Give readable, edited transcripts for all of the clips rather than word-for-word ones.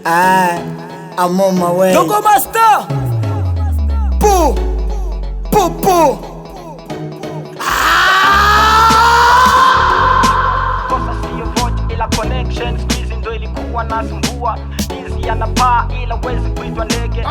I'm on my way. Dogo Master. Poo, poo, poo. Kosa siyo vote ila connection, squeeze ndo ilikuwa nasumbua. Easy anapaa ila wezi kuitwa ndege.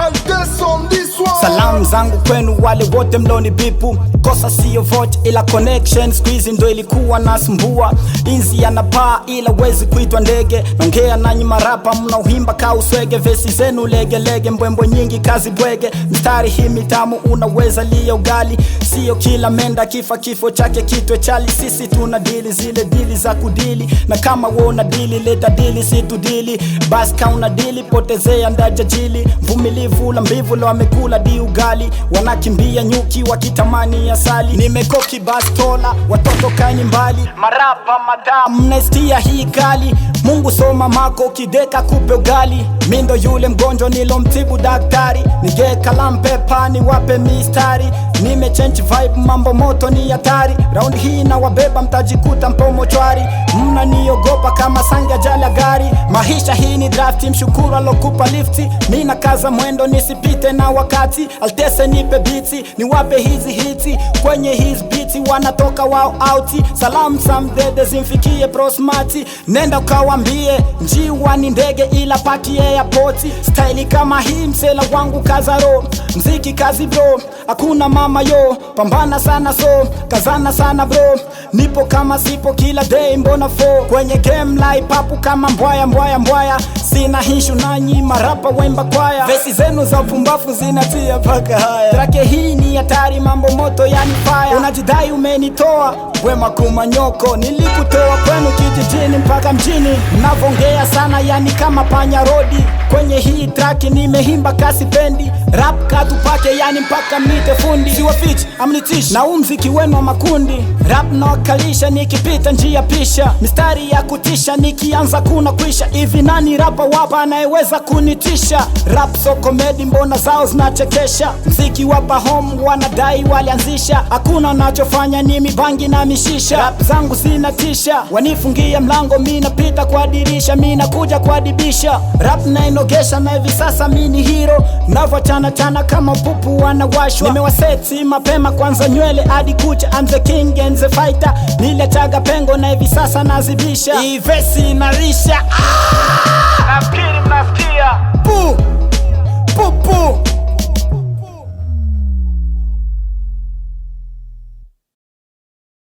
Salamu zangu kwenu wale wote mloni bipu. Kosa siyo vote ila connection, squeeze ndo ilikuwa nasumbua. Inzi anapaa ila wezi kuitwa ndege. Nongea nanyi marapa mnauhimba ka uswege. Vesi zenu lege lege, mbwembwe nyingi kazi bwege. Mstari hii mitamu unaweza lia ugali. Sio kila menda kifa kifo chake kitwe chali. Sisi tuna dili zile dili za kudili. Na kama wona dili leta dili situ dili. Bas kauna dili potezea ndajajili. Mvumilivu la mbivu lo amekula di ugali. Wanakimbia nyuki wakitamani asali. Nimekoki bastola watoto kani mbali. Marapa madamu Mnestia hii kali. Mungu soma mako kideka kupe ugali. Mindo yule mgonjwa nilo mtibu daktari. Nige kalampepa ni wape mistari. Nime change vibe mambo moto ni hatari. Round hii na wabeba mtajikuta mpomo chwari. Mna niogopa kama sanga jala gari. Maisha hii ni drafti mshukuru alokupa lifti. Mina kaza mwendo nisipite na wakati. Altese nipe biti ni wape hizi hiti. Kwenye hizi biti wanatoka wao outi. Salamu samdede zimfikie prosmati. Nenda ukawambie njiwa ni ndege ila paki airporti. Style kama hii msela wangu kazaro. Mziki kazi bro, hakuna mama yo. Pambana sana so, kazana sana bro. Nipo kama sipo kila day mbona fo. Kwenye game like papu kama mbwaya mbwaya mbwaya. Sina hishu nanyi marapa wemba kwaya. Vesi zenu za pumbafu zinatia paka haya. Trake hii ni hatari mambo moto yani fire. Unajidai umenitoa wema kumanyoko. Nilikutoa kwenu kijijini mpaka mjini. Navongea sana yani kama panya rodi. Kwenye hii traki nimehimba kasi pendi. Rap katupake yani mpaka mite fundi. Siwa fitch amnitish na umziki wenu wa makundi. Rap na wakalisha nikipita njia pisha. Mistari ya kutisha nikianza kuna kwisha. Hivi nani rapa wapa anayeweza kunitisha? Rap so comedy mbona zao zinachekesha. Mziki wapa home wanadai walianzisha. Hakuna nachofanya ni mibangi na mishisha. Rap zangu zinatisha. Wanifungia mlango mina pita kwa dirisha. Mina kuja kwa dibisha. Rap na inogesha na hivi sasa mini hero. Navo chana chana kama pupu wanawashwa. Nimewaseti mapema kwanza nywele hadi kucha. I'm the king and the fighter. Niliachaga pengo na hivi sasa nazibisha. Hii vesi inarisha. nafikiri mnasikia. Poo, poo, poo.